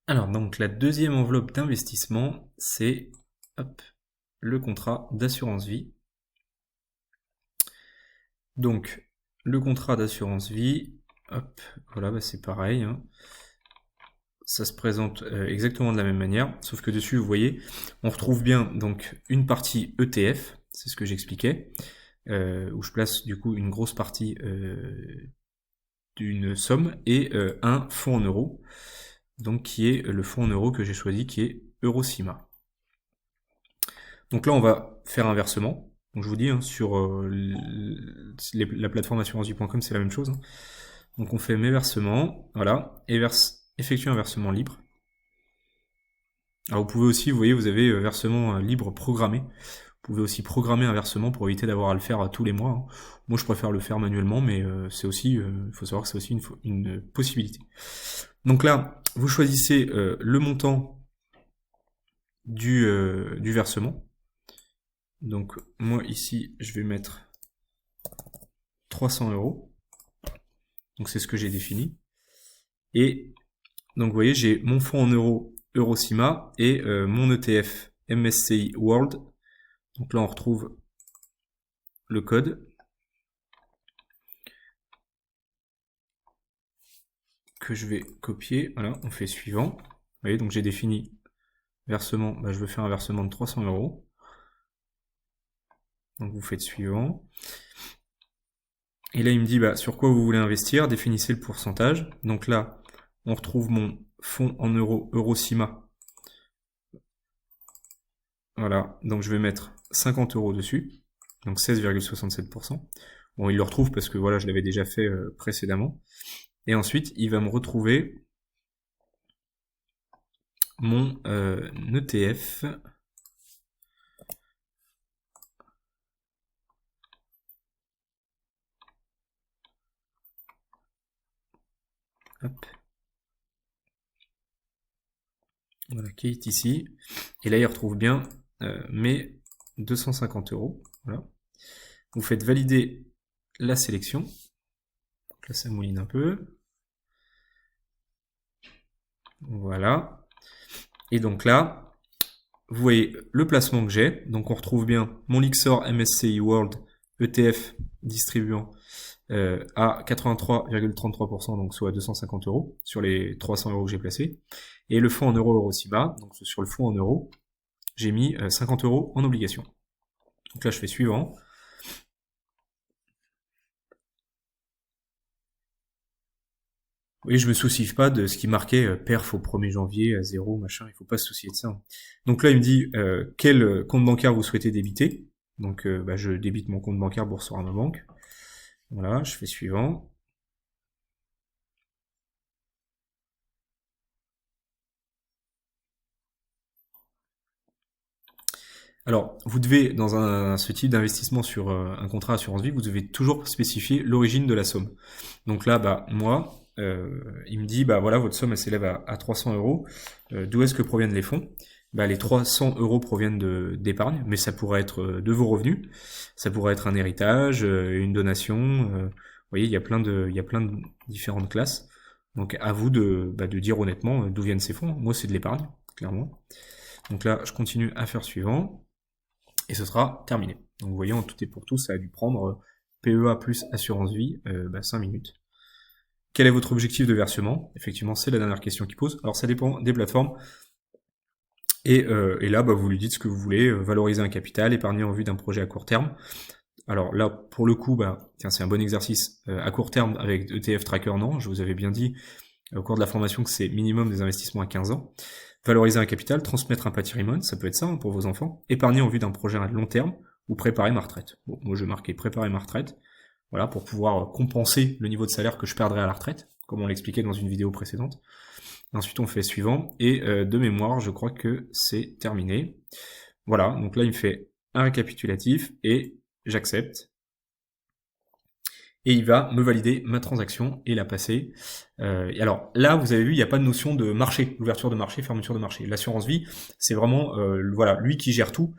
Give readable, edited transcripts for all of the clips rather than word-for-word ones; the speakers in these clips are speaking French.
Alors, donc la deuxième enveloppe d'investissement, c'est hop, le contrat d'assurance vie. Donc, le contrat d'assurance vie, hop, voilà, bah c'est pareil, hein. Ça se présente exactement de la même manière, sauf que dessus, vous voyez, on retrouve bien donc une partie ETF, c'est ce que j'expliquais, où je place du coup une grosse partie d'une somme, et un fonds en euros, donc qui est le fonds en euros que j'ai choisi, qui est Eurocima. Donc là, on va faire un versement. Donc je vous dis, hein, sur la plateforme assurancevie.com, c'est la même chose, hein. Donc on fait mes versements, voilà, et effectuer un versement libre. Alors vous pouvez aussi, vous voyez, vous avez versement libre programmé. Vous pouvez aussi programmer un versement pour éviter d'avoir à le faire tous les mois, hein. Moi, je préfère le faire manuellement, mais c'est aussi, il faut savoir que c'est aussi une possibilité. Donc là, vous choisissez le montant du versement. Donc moi ici, je vais mettre 300 euros. Donc c'est ce que j'ai défini. Et donc vous voyez, j'ai mon fonds en euros Eurocima et mon ETF MSCI World. Donc là, on retrouve le code que je vais copier. Voilà, on fait suivant. Vous voyez, donc j'ai défini versement. Bah, je veux faire un versement de 300 euros. Donc vous faites suivant. Et là, il me dit bah, sur quoi vous voulez investir. Définissez le pourcentage. Donc là, on retrouve mon fonds en euros Eurocima. Voilà, donc je vais mettre 50 euros dessus. Donc 16,67%. Bon, il le retrouve parce que voilà, je l'avais déjà fait précédemment. Et ensuite, il va me retrouver mon ETF. Hop. Voilà, qui est ici. Et là, il retrouve bien mes 250 euros. Voilà. Vous faites valider la sélection. Donc là, ça mouline un peu. Voilà. Et donc là, vous voyez le placement que j'ai. Donc on retrouve bien mon Lixor MSCI World ETF distribuant à 83,33%, donc soit 250 euros sur les 300 euros que j'ai placés. Et le fonds en euros Eurocima, donc sur le fonds en euros, j'ai mis 50 euros en obligation. Donc là, je fais suivant. Oui, je me soucie pas de ce qui marquait perf au 1er janvier à 0, machin, il faut pas se soucier de ça. Donc là, il me dit quel compte bancaire vous souhaitez débiter. Donc bah, je débite mon compte bancaire Boursorama Banque. Voilà, je fais suivant. Alors, vous devez, dans ce type d'investissement sur un contrat assurance vie, vous devez toujours spécifier l'origine de la somme. Donc là, bah, moi, il me dit, bah voilà, votre somme, elle s'élève à 300 euros. D'où est-ce que proviennent les fonds? Bah, les 300 euros proviennent d'épargne, mais ça pourrait être de vos revenus, ça pourrait être un héritage, une donation. Vous voyez, il y a plein de différentes classes. Donc à vous de dire honnêtement d'où viennent ces fonds. Moi, c'est de l'épargne, clairement. Donc là, je continue à faire suivant et ce sera terminé. Donc vous voyez, en tout et pour tout, ça a dû prendre PEA plus assurance vie 5 minutes. Quel est votre objectif de versement? Effectivement, c'est la dernière question qu'il pose. Alors ça dépend des plateformes. Et là, bah, vous lui dites ce que vous voulez, valoriser un capital, épargner en vue d'un projet à court terme. Alors là, pour le coup, bah, tiens, c'est un bon exercice. À court terme, avec ETF Tracker, non, je vous avais bien dit au cours de la formation que c'est minimum des investissements à 15 ans. Valoriser un capital, transmettre un patrimoine, ça peut être ça hein, pour vos enfants. Épargner en vue d'un projet à long terme, ou préparer ma retraite. Bon, moi je vais marquer préparer ma retraite, voilà, pour pouvoir compenser le niveau de salaire que je perdrai à la retraite, comme on l'expliquait dans une vidéo précédente. Ensuite on fait suivant, et de mémoire, je crois que c'est terminé. Voilà, donc là il me fait un récapitulatif, et j'accepte. Et il va me valider ma transaction et la passer. Et alors là, vous avez vu, il n'y a pas de notion de marché, ouverture de marché, fermeture de marché. L'assurance vie, c'est vraiment voilà, lui qui gère tout.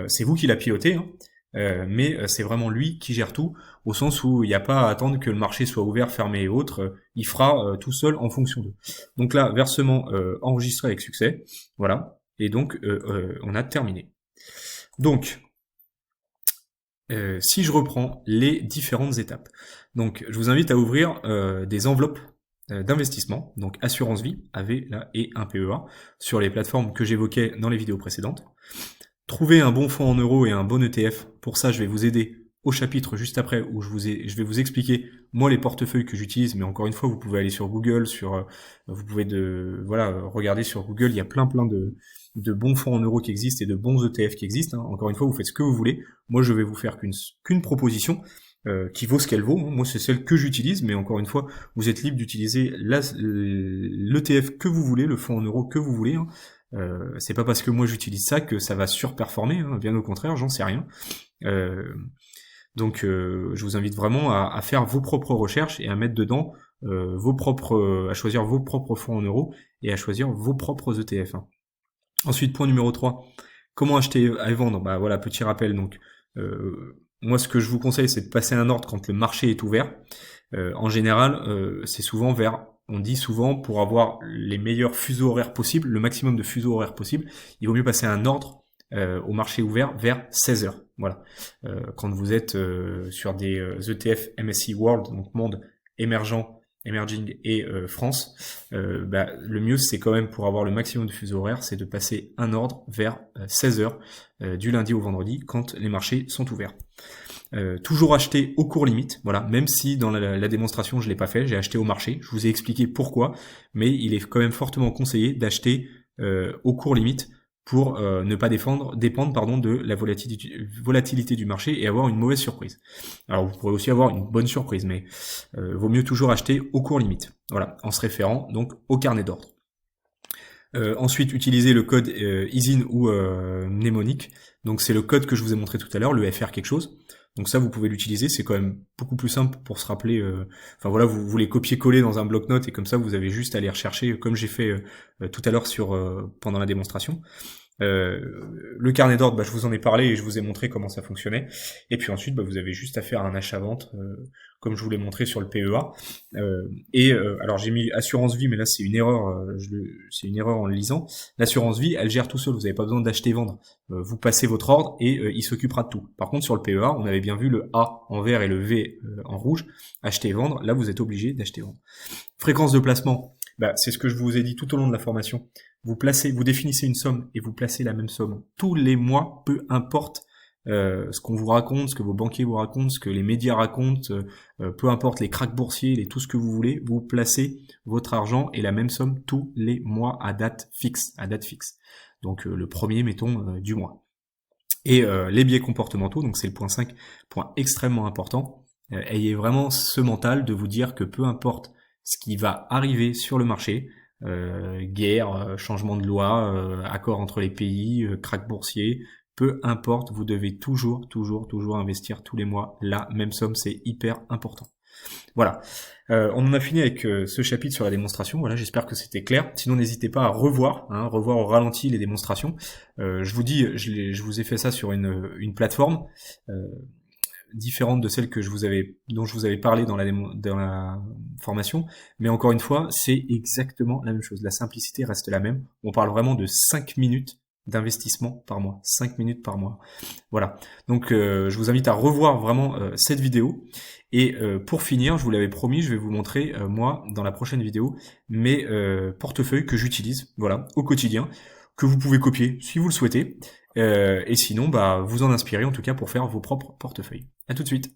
C'est vous qui la pilotez, hein, mais c'est vraiment lui qui gère tout, au sens où il n'y a pas à attendre que le marché soit ouvert, fermé et autres, il fera tout seul en fonction d'eux. Donc là, versement enregistré avec succès, voilà, et donc on a terminé. Donc, si je reprends les différentes étapes, donc je vous invite à ouvrir des enveloppes d'investissement, donc assurance vie, AV là, et un PEA, sur les plateformes que j'évoquais dans les vidéos précédentes. Trouver un bon fonds en euros et un bon ETF, pour ça je vais vous aider au chapitre juste après où je vais vous expliquer moi les portefeuilles que j'utilise, mais encore une fois vous pouvez aller sur Google, vous pouvez regarder sur Google, il y a plein de bons fonds en euros qui existent et de bons ETF qui existent, hein. Encore une fois vous faites ce que vous voulez, moi je vais vous faire qu'une proposition qui vaut ce qu'elle vaut, moi c'est celle que j'utilise, mais encore une fois vous êtes libre d'utiliser l'ETF que vous voulez, le fonds en euros que vous voulez, hein. C'est pas parce que moi j'utilise ça que ça va surperformer, hein, bien au contraire, j'en sais rien. Donc je vous invite vraiment à faire vos propres recherches et à mettre dedans à choisir vos propres fonds en euros et à choisir vos propres ETF, hein. Ensuite, point numéro 3, comment acheter et vendre? Bah voilà, petit rappel, donc moi ce que je vous conseille c'est de passer un ordre quand le marché est ouvert. En général, c'est souvent on dit souvent pour avoir les meilleurs fuseaux horaires possibles, le maximum de fuseaux horaires possibles, il vaut mieux passer un ordre au marché ouvert vers 16h. Voilà. Quand vous êtes sur des ETF MSCI World, donc monde émergent, emerging et France, le mieux c'est quand même pour avoir le maximum de fuseaux horaires, c'est de passer un ordre vers 16h du lundi au vendredi quand les marchés sont ouverts. Toujours acheter au cours limite, voilà, même si dans la démonstration je l'ai pas fait, j'ai acheté au marché, je vous ai expliqué pourquoi, mais il est quand même fortement conseillé d'acheter au cours limite pour ne pas dépendre de la volatilité du marché et avoir une mauvaise surprise. Alors vous pourrez aussi avoir une bonne surprise, mais vaut mieux toujours acheter au cours limite, voilà, en se référant donc au carnet d'ordre. Ensuite, utilisez le code ISIN ou mnémonique. Donc c'est le code que je vous ai montré tout à l'heure, le FR quelque chose. Donc ça, vous pouvez l'utiliser, c'est quand même beaucoup plus simple pour se rappeler. Enfin voilà, vous les copiez-coller dans un bloc-notes et comme ça, vous avez juste à les rechercher, comme j'ai fait tout à l'heure pendant la démonstration. Le carnet d'ordre, je vous en ai parlé et je vous ai montré comment ça fonctionnait. Et puis ensuite, vous avez juste à faire un achat-vente, comme je vous l'ai montré sur le PEA. Alors j'ai mis assurance vie, mais là c'est une erreur. C'est une erreur en le lisant. L'assurance vie, elle gère tout seul. Vous n'avez pas besoin d'acheter et vendre. Vous passez votre ordre et il s'occupera de tout. Par contre, sur le PEA, on avait bien vu le A en vert et le V en rouge. Acheter et vendre. Là, vous êtes obligé d'acheter et vendre. Fréquence de placement. C'est ce que je vous ai dit tout au long de la formation. Vous définissez une somme et vous placez la même somme tous les mois, peu importe ce qu'on vous raconte, ce que vos banquiers vous racontent, ce que les médias racontent, peu importe les cracks boursiers, tout ce que vous voulez, vous placez votre argent et la même somme tous les mois à date fixe. Donc le premier, mettons, du mois. Et les biais comportementaux, donc c'est le point 5, point extrêmement important. Ayez vraiment ce mental de vous dire que peu importe ce qui va arriver sur le marché, guerre, changement de loi, accord entre les pays, krach boursier, peu importe, vous devez toujours investir tous les mois la même somme, c'est hyper important. Voilà, on en a fini avec ce chapitre sur la démonstration. Voilà, j'espère que c'était clair. Sinon, n'hésitez pas à revoir au ralenti les démonstrations. Je vous dis, je vous ai fait ça sur une plateforme différente de celle dont je vous avais parlé dans la formation, mais encore une fois, c'est exactement la même chose. La simplicité reste la même. On parle vraiment de 5 minutes d'investissement par mois. 5 minutes par mois. Voilà. Donc, je vous invite à revoir vraiment cette vidéo. Et pour finir, je vous l'avais promis, je vais vous montrer, moi, dans la prochaine vidéo, mes portefeuilles que j'utilise, voilà, au quotidien, que vous pouvez copier si vous le souhaitez. Et sinon, vous en inspirez en tout cas pour faire vos propres portefeuilles. À tout de suite.